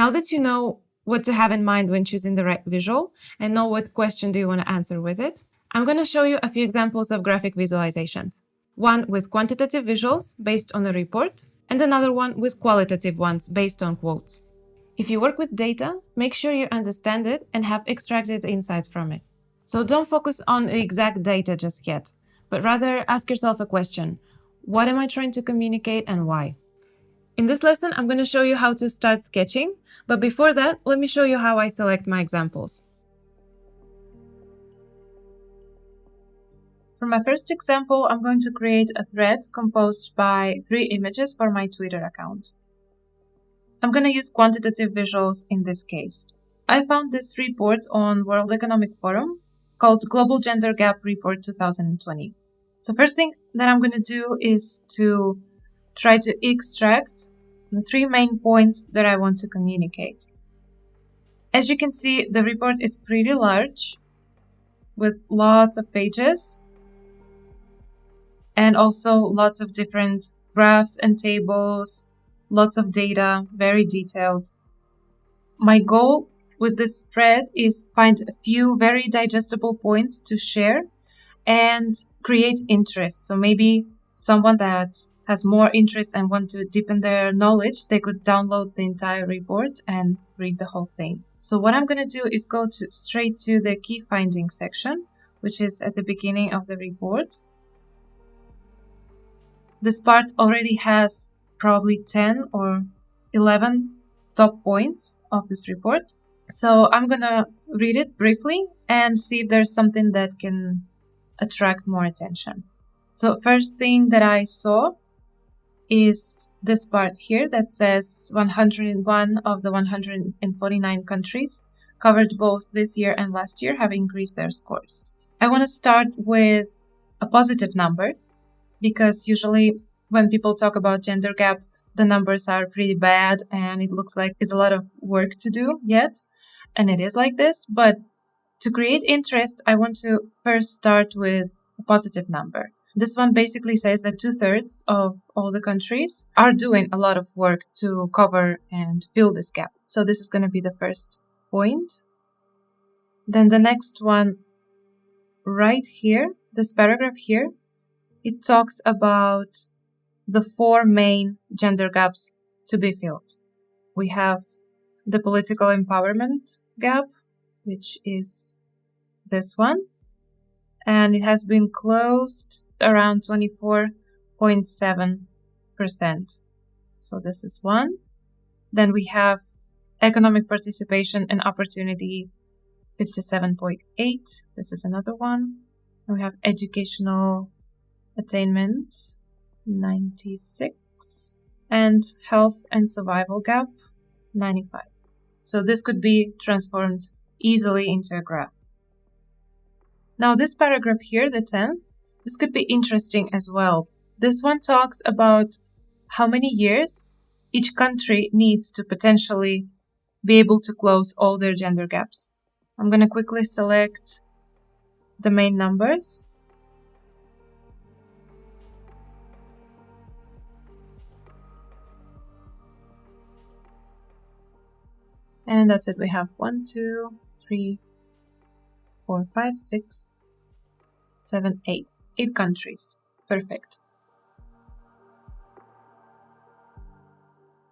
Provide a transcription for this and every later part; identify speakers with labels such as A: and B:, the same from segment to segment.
A: Now that you know what to have in mind when choosing the right visual and know what question do you want to answer with it, I'm going to show you a few examples of graphic visualizations. One with quantitative visuals based on a report, and another one with qualitative ones based on quotes. If you work with data, make sure you understand it and have extracted insights from it. So don't focus on the exact data just yet, but rather ask yourself a question. What am I trying to communicate and why? In this lesson, I'm going to show you how to start sketching, but before that, let me show you how I select my examples. For my first example, I'm going to create a thread composed by 3 images for my Twitter account. I'm going to use quantitative visuals in this case. I found this report on World Economic Forum called Global Gender Gap Report 2020. So first thing that I'm going to do is to try to extract the 3 main points that I want to communicate. As you can see, the report is pretty large with lots of pages and also lots of different graphs and tables, lots of data, very detailed. My goal with this thread is find a few very digestible points to share and create interest. So maybe someone that has more interest and want to deepen their knowledge, they could download the entire report and read the whole thing. So what I'm going to do is go straight to the key findings section, which is at the beginning of the report. This part already has probably 10 or 11 top points of this report. So I'm going to read it briefly and see if there's something that can attract more attention. So first thing that I saw is this part here that says 101 of the 149 countries covered both this year and last year have increased their scores. I want to start with a positive number because usually when people talk about gender gap, the numbers are pretty bad and it looks like it's a lot of work to do yet. And it is like this, but to create interest, I want to first start with a positive number. This one basically says that 2/3 of all the countries are doing a lot of work to cover and fill this gap. So this is going to be the first point. Then the next one right here, this paragraph here, it talks about the 4 main gender gaps to be filled. We have the political empowerment gap, which is this one, and it has been closed around 24.7%. So this is one. Then we have economic participation and opportunity, 57.8. This is another one. And we have educational attainment, 96. And health and survival gap, 95. So this could be transformed easily into a graph. Now this paragraph here, the 10th, this could be interesting as well. This one talks about how many years each country needs to potentially be able to close all their gender gaps. I'm going to quickly select the main numbers. And that's it. We have 1, 2, 3, 4, 5, 6, 7, 8. 8 countries. Perfect.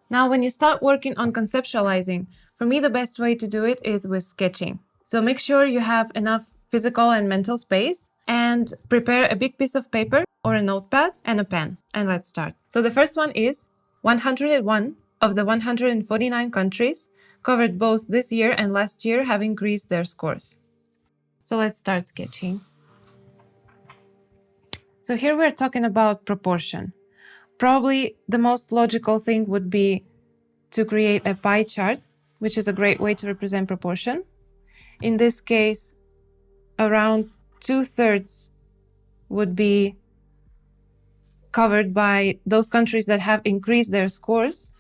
A: Now, when you start working on conceptualizing, for me, the best way to do it is with sketching. So make sure you have enough physical and mental space and prepare a big piece of paper or a notepad and a pen. And let's start. So the first one is 101 of the 149 countries covered both this year and last year have increased their scores. So let's start sketching. So here we're talking about proportion. Probably the most logical thing would be to create a pie chart, which is a great way to represent proportion. In this case, around 2/3 would be covered by those countries that have increased their scores,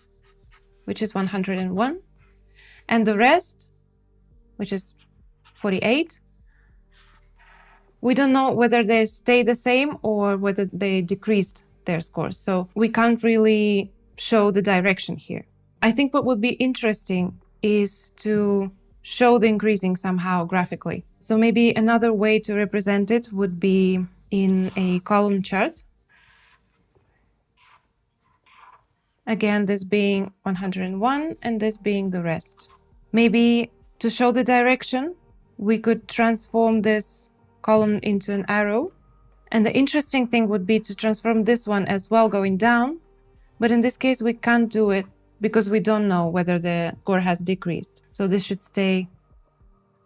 A: which is 101. And the rest, which is 48, we don't know whether they stay the same or whether they decreased their scores. So we can't really show the direction here. I think what would be interesting is to show the increasing somehow graphically. So maybe another way to represent it would be in a column chart. Again, this being 101 and this being the rest. Maybe to show the direction, we could transform this column into an arrow. And the interesting thing would be to transform this one as well going down. But in this case, we can't do it because we don't know whether the score has decreased. So this should stay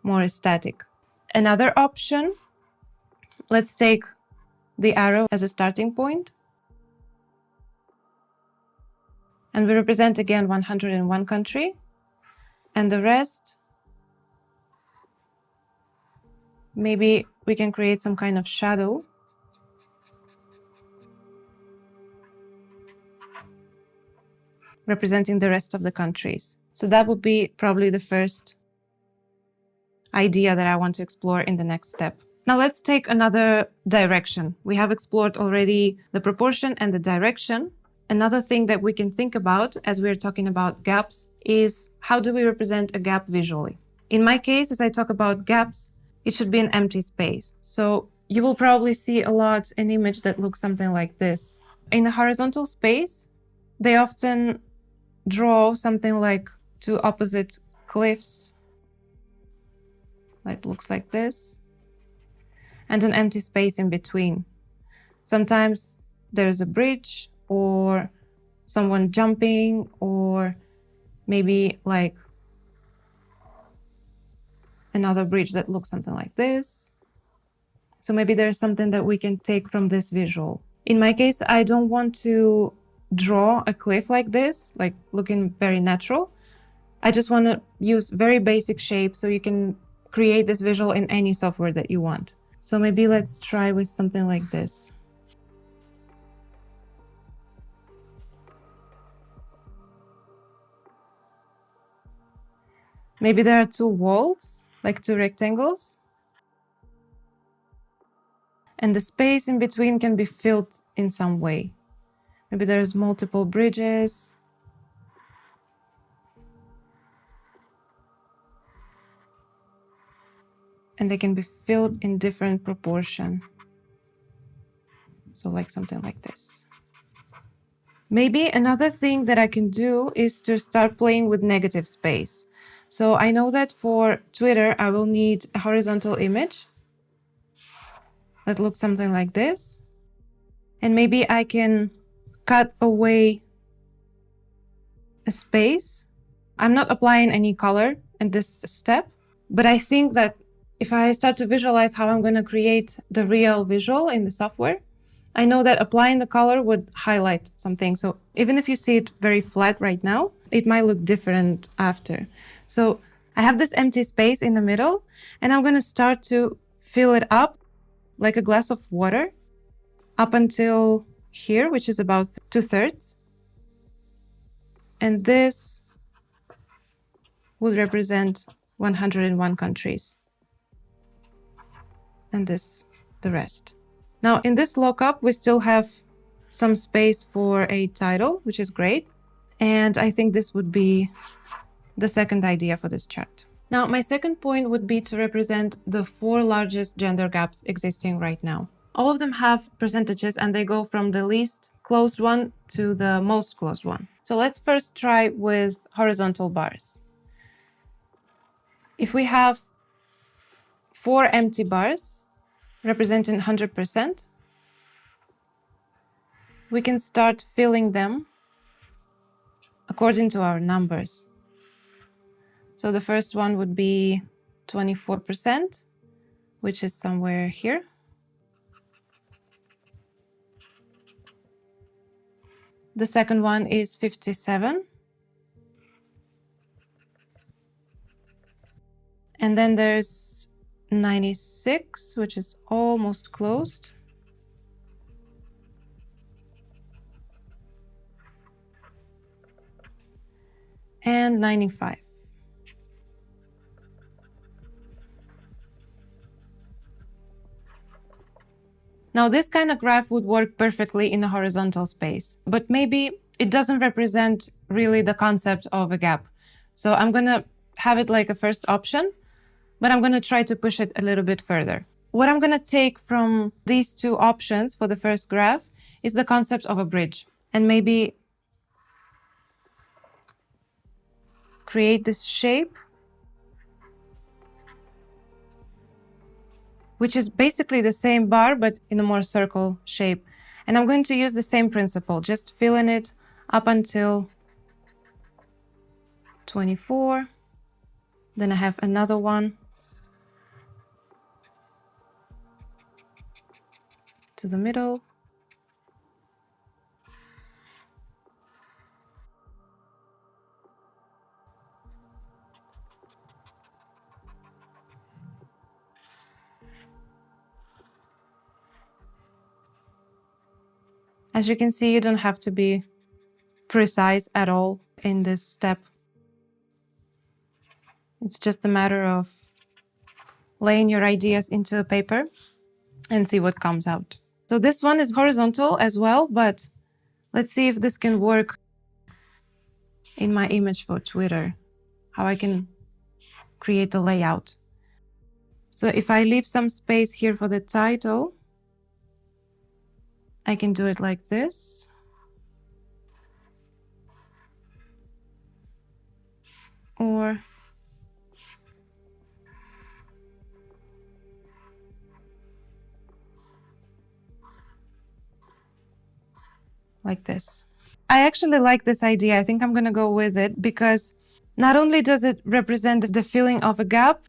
A: more static. Another option, let's take the arrow as a starting point. And we represent again 101 country. And the rest, maybe we can create some kind of shadow. Representing the rest of the countries. So that would be probably the first idea that I want to explore in the next step. Now let's take another direction. We have explored already the proportion and the direction. Another thing that we can think about as we're talking about gaps is how do we represent a gap visually? In my case, as I talk about gaps, it should be an empty space. So you will probably see a lot an image that looks something like this. In the horizontal space, they often draw something like two opposite cliffs. It looks like this. And an empty space in between. Sometimes there's a bridge or someone jumping or maybe like another bridge that looks something like this. So maybe there's something that we can take from this visual. In my case, I don't want to draw a cliff like this, like looking very natural. I just want to use very basic shapes so you can create this visual in any software that you want. So maybe let's try with something like this. Maybe there are two walls, like two rectangles. And the space in between can be filled in some way. Maybe there's multiple bridges. And they can be filled in different proportion. So like something like this. Maybe another thing that I can do is to start playing with negative space. So I know that for Twitter, I will need a horizontal image that looks something like this. And maybe I can cut away a space. I'm not applying any color in this step, but I think that if I start to visualize how I'm going to create the real visual in the software, I know that applying the color would highlight something. So even if you see it very flat right now, it might look different after. So I have this empty space in the middle, and I'm going to start to fill it up like a glass of water up until here, which is about 2/3. And this would represent 101 countries. And this, the rest. Now, in this lookup, we still have some space for a title, which is great. And I think this would be the second idea for this chart. Now, my second point would be to represent the 4 largest gender gaps existing right now. All of them have percentages and they go from the least closed one to the most closed one. So let's first try with horizontal bars. If we have 4 empty bars representing 100%, we can start filling them according to our numbers. So the first one would be 24%, which is somewhere here. The second one is 57. And then there's 96, which is almost closed. And 95. Now, this kind of graph would work perfectly in a horizontal space, but maybe it doesn't represent really the concept of a gap. So I'm going to have it like a first option, but I'm going to try to push it a little bit further. What I'm going to take from these two options for the first graph is the concept of a bridge, and maybe create this shape, which is basically the same bar, but in a more circle shape. And I'm going to use the same principle, just filling it up until 24. Then I have another one to the middle. As you can see, you don't have to be precise at all in this step. It's just a matter of laying your ideas into a paper and see what comes out. So this one is horizontal as well, but let's see if this can work in my image for Twitter, how I can create a layout. So if I leave some space here for the title, I can do it like this. Or like this. I actually like this idea. I think I'm going to go with it because not only does it represent the feeling of a gap,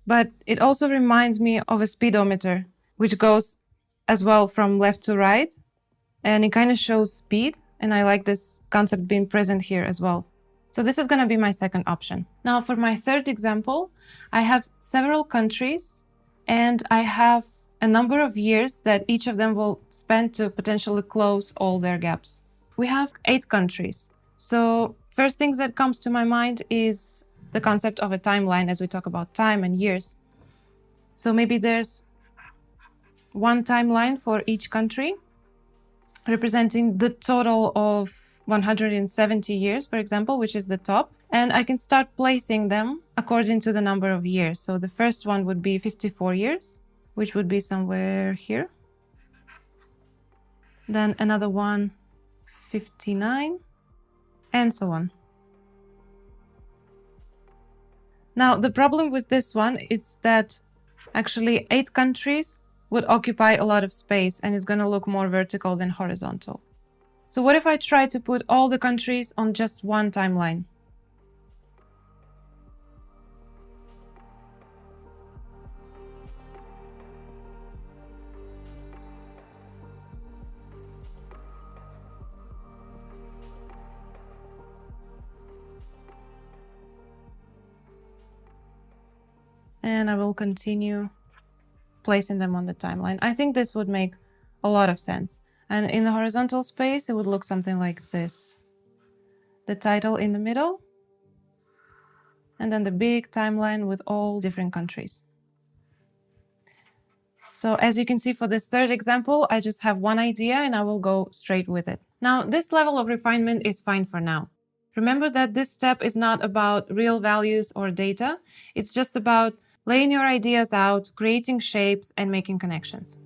A: but it also reminds me of a speedometer, which goes as well from left to right, and it kind of shows speed, and I like this concept being present here as well. So this is going to be my second option. Now for my third example, I have several countries, and I have a number of years that each of them will spend to potentially close all their gaps. We have 8 countries. So first things that comes to my mind is the concept of a timeline as we talk about time and years. So maybe there's one timeline for each country representing the total of 170 years, for example, which is the top. And I can start placing them according to the number of years. So the first one would be 54 years, which would be somewhere here. Then another one, 59, and so on. Now, the problem with this one is that actually 8 countries would occupy a lot of space and it's going to look more vertical than horizontal. So what if I try to put all the countries on just one timeline? And I will continue placing them on the timeline. I think this would make a lot of sense. And in the horizontal space, it would look something like this. The title in the middle, and then the big timeline with all different countries. So as you can see for this third example, I just have one idea and I will go straight with it. Now, this level of refinement is fine for now. Remember that this step is not about real values or data. It's just about laying your ideas out, creating shapes, and making connections.